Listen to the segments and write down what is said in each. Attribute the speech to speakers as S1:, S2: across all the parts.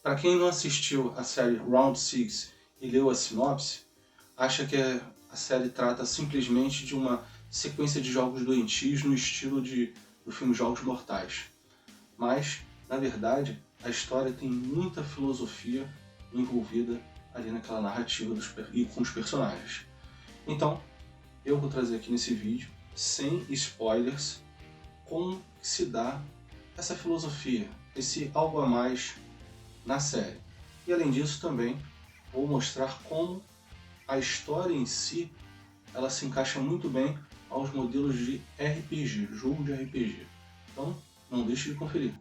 S1: Para quem não assistiu a série Round 6 e leu a sinopse, acha que a série trata simplesmente de uma sequência de jogos doentios no estilo do filme Jogos Mortais. Mas, na verdade, a história tem muita filosofia envolvida ali naquela narrativa e com os personagens. Então, eu vou trazer aqui nesse vídeo, sem spoilers, como se dá essa filosofia, esse algo a mais na série. E além disso também vou mostrar como a história em si ela se encaixa muito bem aos modelos de RPG, jogo de RPG. Então não deixe de conferir.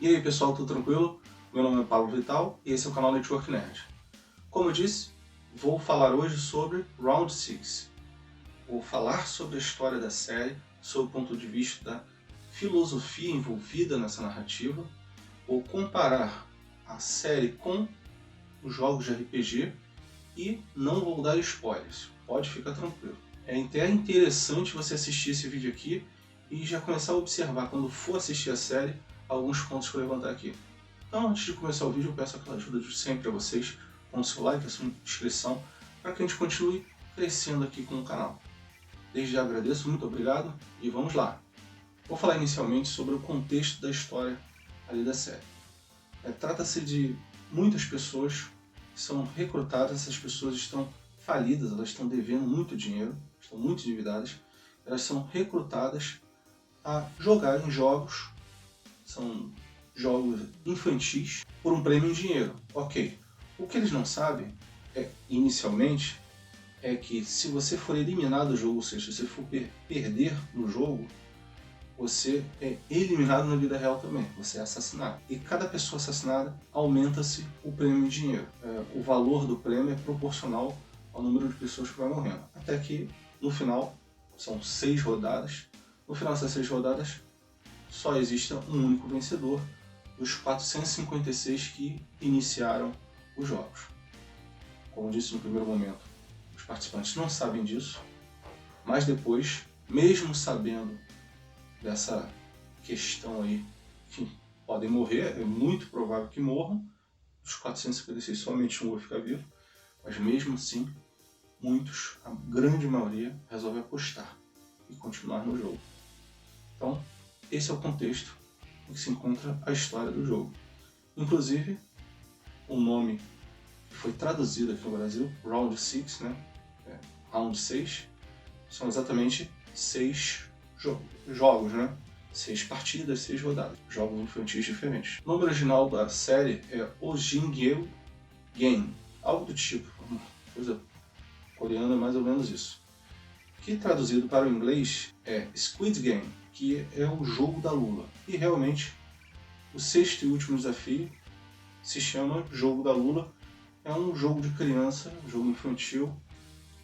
S1: E aí pessoal, tudo tranquilo? Meu nome é Pablo Vital e esse é o canal Network Nerd. Como eu disse, vou falar hoje sobre Round 6. Vou falar sobre a história da série, sob o ponto de vista da filosofia envolvida nessa narrativa. Vou comparar a série com os jogos de RPG e não vou dar spoilers, pode ficar tranquilo. É até interessante você assistir esse vídeo aqui e já começar a observar, quando for assistir a série, alguns pontos que eu levantar aqui. Então, antes de começar o vídeo, eu peço aquela ajuda de sempre a vocês, com o seu like, a sua inscrição, para que a gente continue crescendo aqui com o canal. Desde já agradeço, muito obrigado e vamos lá. Vou falar inicialmente sobre o contexto da história ali da série. Trata-se de muitas pessoas que são recrutadas, essas pessoas estão falidas, elas estão devendo muito dinheiro, estão muito endividadas, elas são recrutadas a jogar em jogos, são jogos infantis, por um prêmio em dinheiro. Ok, o que eles não sabem, inicialmente, é que se você for eliminado do jogo, ou seja, se você for perder no jogo, você é eliminado na vida real também, você é assassinado. E cada pessoa assassinada, aumenta-se o prêmio em dinheiro. O valor do prêmio é proporcional ao número de pessoas que vai morrendo. Até que, no final, são 6 rodadas. No final dessas 6 rodadas, só existe um único vencedor dos 456 que iniciaram os jogos. Como disse no primeiro momento, os participantes não sabem disso, mas depois, mesmo sabendo dessa questão aí, que podem morrer, é muito provável que morram, dos 456 somente um vai ficar vivo, mas mesmo assim, muitos, a grande maioria, resolve apostar e continuar no jogo. Então, esse é o contexto em que se encontra a história do jogo. Inclusive, o nome que foi traduzido aqui no Brasil, Round 6, né? Round 6, são exatamente 6 jogos, né? 6 partidas, 6 rodadas, jogos infantis diferentes. O nome original da série é Ojingyo Game, algo do tipo, uma coisa coreana, mais ou menos isso. Que traduzido para o inglês é Squid Game, que é o jogo da lula. E realmente, o 6º e último desafio se chama Jogo da Lula. É um jogo de criança, um jogo infantil,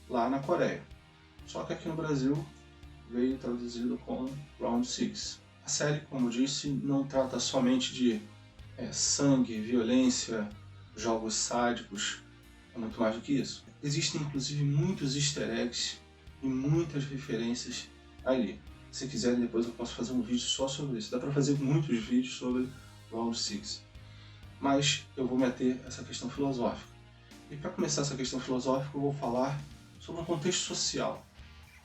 S1: lá na Coreia. Só que aqui no Brasil veio traduzido como Round 6. A série, como eu disse, não trata somente de sangue, violência, jogos sádicos, é muito mais do que isso. Existem inclusive muitos easter eggs e muitas referências ali. Se quiserem, depois eu posso fazer um vídeo só sobre isso. Dá para fazer muitos vídeos sobre Round 6. Mas eu vou meter essa questão filosófica. E para começar essa questão filosófica, eu vou falar sobre um contexto social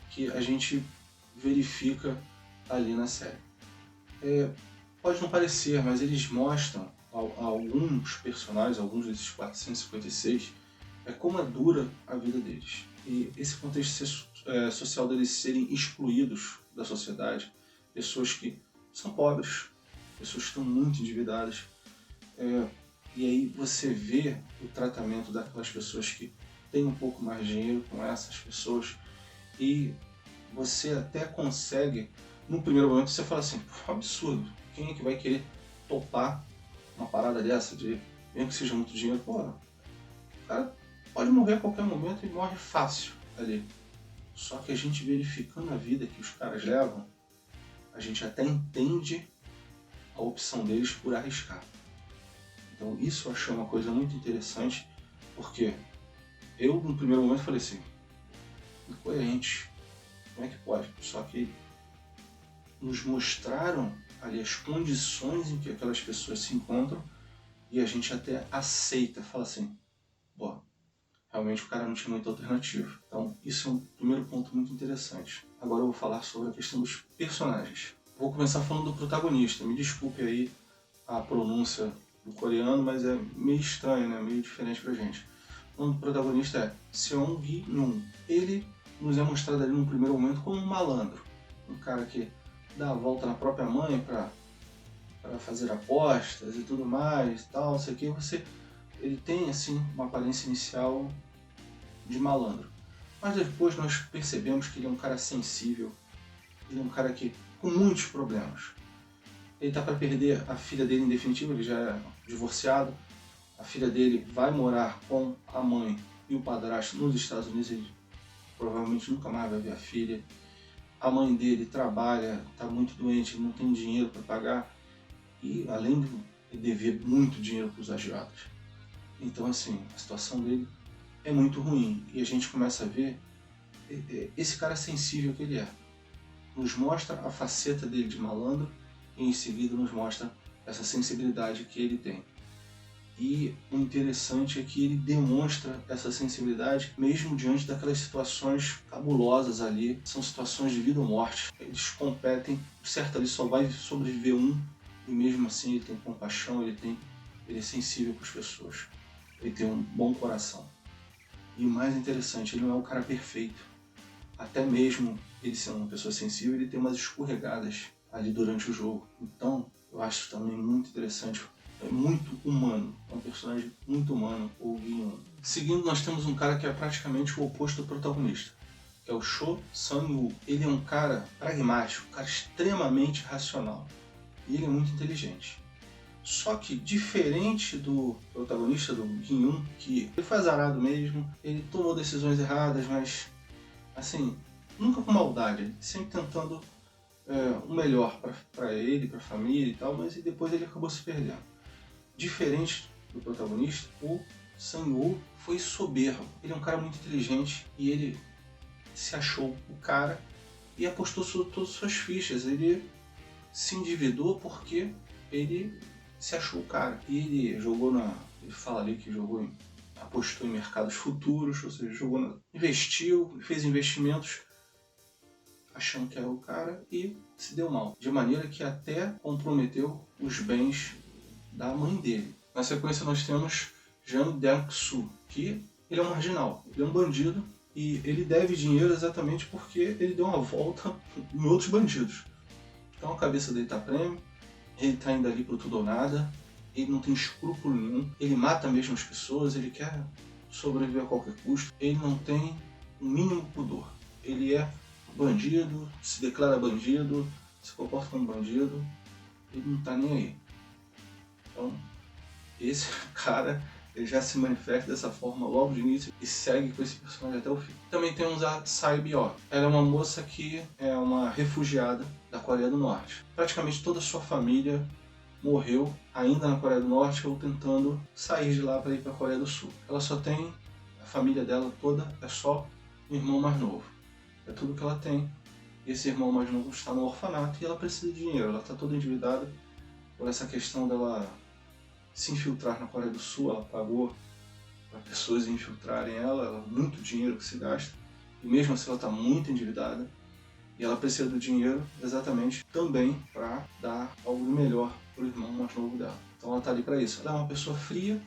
S1: que a gente verifica ali na série. Pode não parecer, mas eles mostram a alguns personagens, alguns desses 456, como é dura a vida deles. E esse contexto social deles serem excluídos da sociedade, pessoas que são pobres, pessoas que estão muito endividadas, e aí você vê o tratamento daquelas pessoas que têm um pouco mais de dinheiro com essas pessoas, e você até consegue, no primeiro momento você fala assim, absurdo, quem é que vai querer topar uma parada dessa, mesmo que seja muito dinheiro, o cara pode morrer a qualquer momento e morre fácil ali. Só que a gente verificando a vida que os caras levam, a gente até entende a opção deles por arriscar. Então isso eu achei uma coisa muito interessante, porque eu no primeiro momento falei assim, incoerente, como é que pode? Só que nos mostraram ali as condições em que aquelas pessoas se encontram e a gente até aceita, fala assim, bom, realmente o cara não tinha muita alternativa. Então isso é um primeiro ponto muito interessante. Agora eu vou falar sobre a questão dos personagens. Vou começar falando do protagonista. Me desculpe aí a pronúncia do coreano, mas é meio estranho, né? Meio diferente pra gente. O nome do protagonista é Seong Gi-yoon. Ele nos é mostrado ali num primeiro momento como um malandro. Um cara que dá a volta na própria mãe para fazer apostas e tudo mais, tal, não sei o que. Ele tem assim uma aparência inicial de malandro. Mas depois nós percebemos que ele é um cara sensível, ele é um cara que com muitos problemas. Ele está para perder a filha dele em definitivo, ele já é divorciado. A filha dele vai morar com a mãe e o padrasto nos Estados Unidos, ele provavelmente nunca mais vai ver a filha. A mãe dele trabalha, está muito doente, não tem dinheiro para pagar e além de dever muito dinheiro para os agiotas. Então assim, a situação dele é muito ruim e a gente começa a ver esse cara sensível que ele é. Nos mostra a faceta dele de malandro e em seguida nos mostra essa sensibilidade que ele tem. E o interessante é que ele demonstra essa sensibilidade mesmo diante daquelas situações cabulosas ali, são situações de vida ou morte. Eles competem, certo ali só vai sobreviver um e mesmo assim ele tem compaixão, ele é sensível com as pessoas, ele tem um bom coração. E o mais interessante, ele não é um cara perfeito. Até mesmo ele sendo uma pessoa sensível, ele tem umas escorregadas ali durante o jogo. Então, eu acho também muito interessante. É muito humano, é um personagem muito humano, o Gi-yoon. Seguindo, nós temos um cara que é praticamente o oposto do protagonista, que é o Cho Sang-woo. Ele é um cara pragmático, um cara extremamente racional. E ele é muito inteligente. Só que, diferente do protagonista, do Gi-yoon, que ele foi azarado mesmo, ele tomou decisões erradas, mas, assim, nunca com maldade, sempre tentando o melhor para ele, para a família e tal, mas depois ele acabou se perdendo. Diferente do protagonista, o Sang-woo foi soberbo. Ele é um cara muito inteligente e ele se achou o cara e apostou todas as suas fichas. Ele se endividou porque ele se achou o cara. E ele jogou ele fala ali que apostou em mercados futuros, ou seja, investiu, fez investimentos achando que era o cara e se deu mal. De maneira que até comprometeu os bens da mãe dele. Na sequência nós temos Jang Dang-soo, que ele é um marginal, ele é um bandido e ele deve dinheiro exatamente porque ele deu uma volta em outros bandidos. Então a cabeça dele está prêmio, ele está indo ali pro tudo ou nada, ele não tem escrúpulo nenhum, ele mata mesmo as pessoas, ele quer sobreviver a qualquer custo, ele não tem o mínimo pudor. Ele é bandido, se declara bandido, se comporta como bandido, ele não está nem aí. Então, esse cara ele já se manifesta dessa forma logo de início e segue com esse personagem até o fim. Também temos a Sae Byo. Ela é uma moça que é uma refugiada da Coreia do Norte. Praticamente toda a sua família morreu ainda na Coreia do Norte ou tentando sair de lá para ir para a Coreia do Sul. Ela só tem, a família dela toda é só um irmão mais novo. É tudo que ela tem. E esse irmão mais novo está no orfanato e ela precisa de dinheiro. Ela está toda endividada por essa questão dela se infiltrar na Coreia do Sul. Ela pagou para pessoas infiltrarem ela, muito dinheiro que se gasta. E mesmo assim ela está muito endividada. E ela precisa do dinheiro exatamente também para dar algo melhor para o irmão mais novo dela. Então ela está ali para isso. Ela é uma pessoa fria,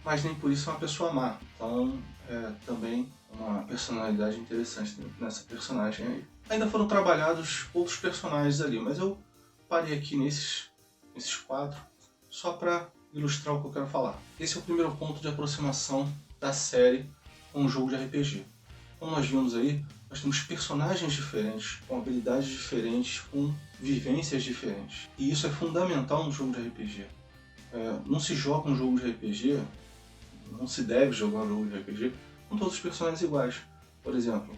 S1: mas nem por isso é uma pessoa má. Então é também uma personalidade interessante nessa personagem aí. Ainda foram trabalhados outros personagens ali, mas eu parei aqui nesses 4 só para ilustrar o que eu quero falar. Esse é o primeiro ponto de aproximação da série com um jogo de RPG. Como nós vimos aí, nós temos personagens diferentes, com habilidades diferentes, com vivências diferentes. E isso é fundamental no jogo de RPG. Não se joga um jogo de RPG, não se deve jogar um jogo de RPG com todos os personagens iguais. Por exemplo,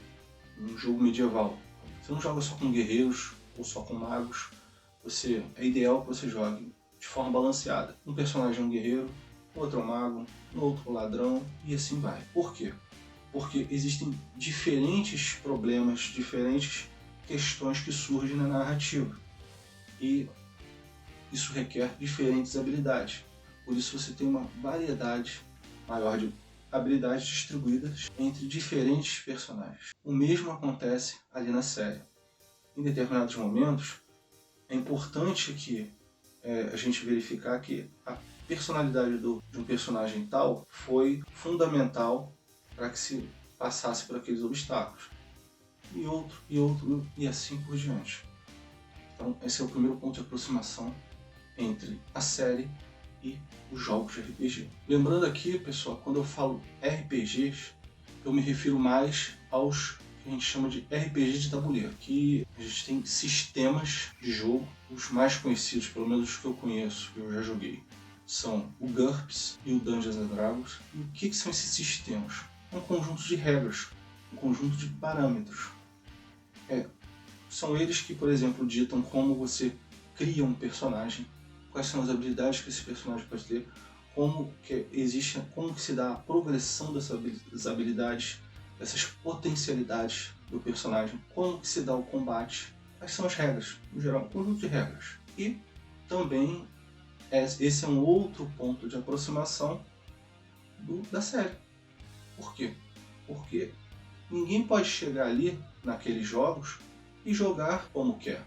S1: um jogo medieval. Você não joga só com guerreiros ou só com magos. É ideal que você jogue de forma balanceada. Um personagem é um guerreiro, outro é um mago, outro ladrão e assim vai. Por quê? Porque existem diferentes problemas, diferentes questões que surgem na narrativa. E isso requer diferentes habilidades. Por isso você tem uma variedade maior de habilidades distribuídas entre diferentes personagens. O mesmo acontece ali na série. Em determinados momentos, é importante que a gente verificar que a personalidade de um personagem tal foi fundamental para que se passasse por aqueles obstáculos. E outro, e assim por diante. Então, esse é o primeiro ponto de aproximação entre a série e os jogos de RPG. Lembrando aqui, pessoal, quando eu falo RPGs, eu me refiro mais aos que a gente chama de RPG de tabuleiro, que a gente tem sistemas de jogo, os mais conhecidos, pelo menos os que eu conheço, que eu já joguei, são o GURPS e o Dungeons and Dragons. E o que são esses sistemas? Um conjunto de regras, um conjunto de parâmetros. São eles que, por exemplo, ditam como você cria um personagem, quais são as habilidades que esse personagem pode ter, como que se dá a progressão dessas habilidades, dessas potencialidades do personagem, como que se dá o combate, quais são as regras, no geral, um conjunto de regras. E também esse é um outro ponto de aproximação da série. Por quê? Porque ninguém pode chegar ali, naqueles jogos, e jogar como quer.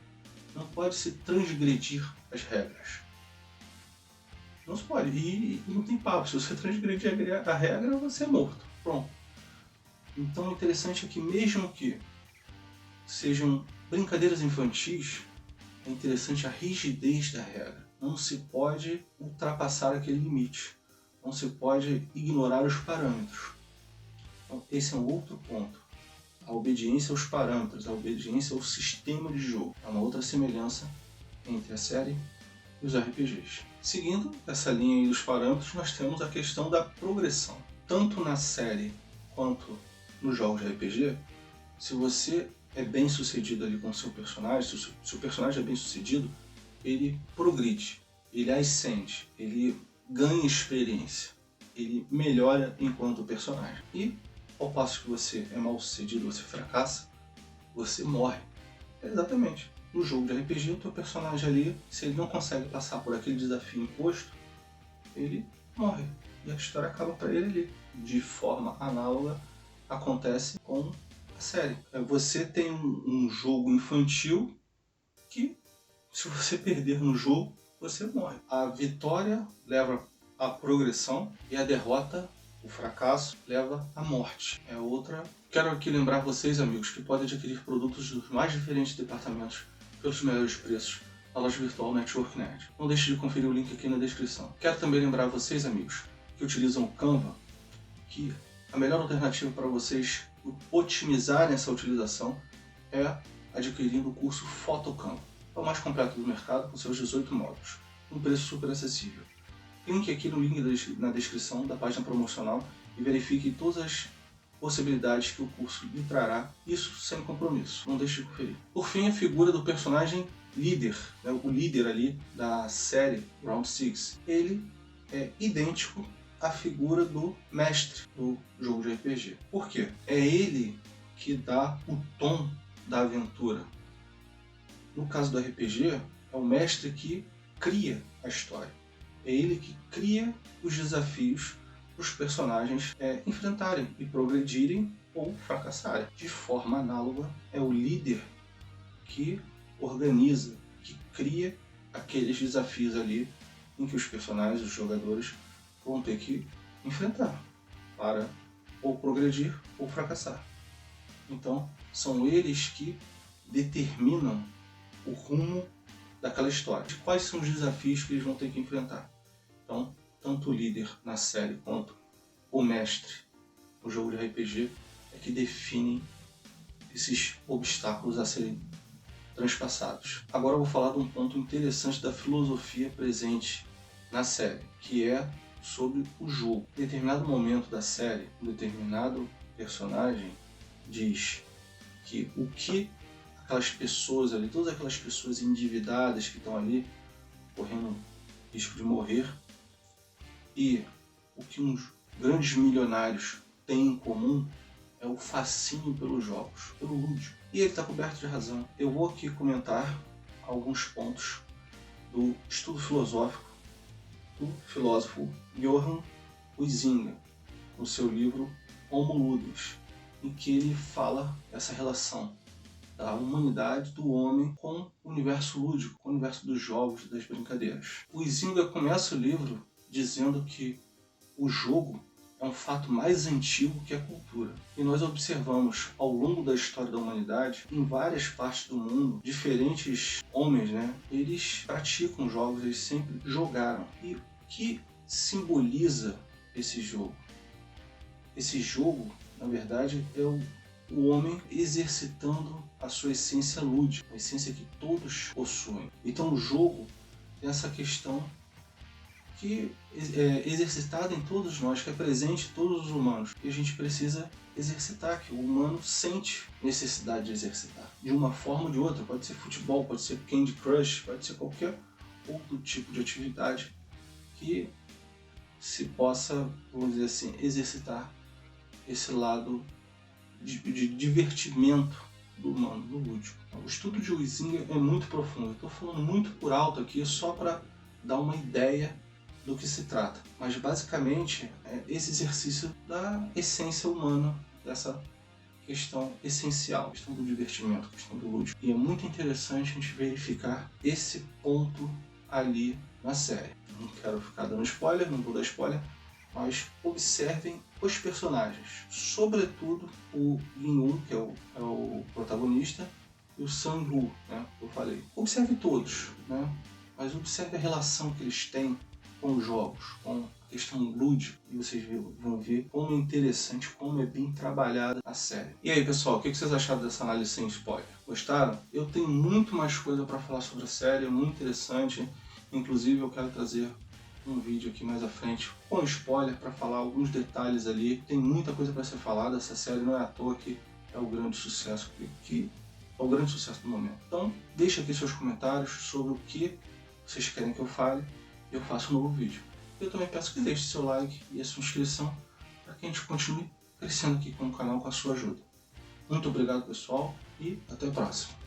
S1: Não pode se transgredir as regras. Não se pode. E não tem papo. Se você transgredir a regra, você é morto. Pronto. Então o interessante é que mesmo que sejam brincadeiras infantis, é interessante a rigidez da regra. Não se pode ultrapassar aquele limite. Não se pode ignorar os parâmetros. Então, esse é um outro ponto. A obediência aos parâmetros, a obediência ao sistema de jogo. É uma outra semelhança entre a série e os RPGs. Seguindo essa linha aí dos parâmetros, nós temos a questão da progressão. Tanto na série quanto nos jogos de RPG, se você é bem sucedido ali com o seu personagem, se o seu personagem é bem sucedido, ele progride, ele ascende, ele ganha experiência, ele melhora enquanto personagem. E ao passo que você é mal sucedido, você fracassa, você morre. Exatamente. No jogo de RPG, o teu personagem ali, se ele não consegue passar por aquele desafio imposto, ele morre. E a história acaba para ele ali. De forma análoga, acontece com a série. Você tem um jogo infantil que, se você perder no jogo, você morre. A vitória leva à progressão e a derrota, o fracasso, leva à morte. É outra. Quero aqui lembrar vocês, amigos, que podem adquirir produtos dos mais diferentes departamentos pelos melhores preços na loja virtual Network Nerd. Não deixe de conferir o link aqui na descrição. Quero também lembrar vocês, amigos, que utilizam o Canva, que a melhor alternativa para vocês otimizarem essa utilização é adquirindo o curso PhotoCanva. É o mais completo do mercado, com seus 18 módulos, um preço super acessível. Clique aqui no link na descrição da página promocional e verifique todas as possibilidades que o curso lhe trará, isso sem compromisso. Não deixe de conferir. Por fim, a figura do personagem líder, né, o líder ali da série Round 6. Ele é idêntico à figura do mestre do jogo de RPG. Por quê? É ele que dá o tom da aventura. No caso do RPG, é o mestre que cria a história. É ele que cria os desafios para os personagens enfrentarem e progredirem ou fracassarem. De forma análoga, é o líder que organiza, que cria aqueles desafios ali em que os personagens, os jogadores, vão ter que enfrentar para ou progredir ou fracassar. Então, são eles que determinam o rumo daquela história, de quais são os desafios que eles vão ter que enfrentar. Então, tanto o líder na série quanto o mestre no jogo de RPG é que definem esses obstáculos a serem transpassados. Agora eu vou falar de um ponto interessante da filosofia presente na série, que é sobre o jogo. Em determinado momento da série, um determinado personagem diz que o que aquelas pessoas ali, todas aquelas pessoas endividadas que estão ali, correndo risco de morrer, e o que uns grandes milionários têm em comum é o fascínio pelos jogos, pelo lúdico. E ele está coberto de razão. Eu vou aqui comentar alguns pontos do estudo filosófico do filósofo Johann Huizinga, no seu livro Homo Ludens, em que ele fala essa relação da humanidade, do homem, com o universo lúdico, com o universo dos jogos, das brincadeiras. O Huizinga começa o livro dizendo que o jogo é um fato mais antigo que a cultura. E nós observamos ao longo da história da humanidade, em várias partes do mundo, diferentes homens, eles praticam jogos, eles sempre jogaram. E o que simboliza esse jogo? Esse jogo, na verdade, é o homem exercitando a sua essência lúdica, a essência que todos possuem. Então o jogo tem essa questão que é exercitada em todos nós, que é presente em todos os humanos. E a gente precisa exercitar, que o humano sente necessidade de exercitar. De uma forma ou de outra, pode ser futebol, pode ser Candy Crush, pode ser qualquer outro tipo de atividade que se possa, vamos dizer assim, exercitar esse lado de divertimento do humano, do lúdico. O estudo de Huizinga é muito profundo. Eu estou falando muito por alto aqui só para dar uma ideia do que se trata. Mas basicamente é esse exercício da essência humana, dessa questão essencial, questão do divertimento, questão do lúdico. E é muito interessante a gente verificar esse ponto ali na série. Não quero ficar dando spoiler, não vou dar spoiler, mas observem os personagens, sobretudo o Lin-Un, que é o protagonista, e o Sang-Woo, que eu falei. Observe todos, mas observe a relação que eles têm com os jogos, com a questão lúdica, e vocês vão ver como é interessante, como é bem trabalhada a série. E aí, pessoal, o que vocês acharam dessa análise sem spoiler? Gostaram? Eu tenho muito mais coisa para falar sobre a série, é muito interessante. Inclusive, eu quero trazer um vídeo aqui mais à frente com spoiler para falar alguns detalhes ali. Tem muita coisa para ser falada. Essa série não é à toa que é o grande sucesso que é o grande sucesso do momento. Então, deixa aqui seus comentários sobre o que vocês querem que eu fale e eu faço um novo vídeo. Eu também peço que deixe seu like e a sua inscrição para que a gente continue crescendo aqui com o canal com a sua ajuda. Muito obrigado, pessoal, e até a próxima.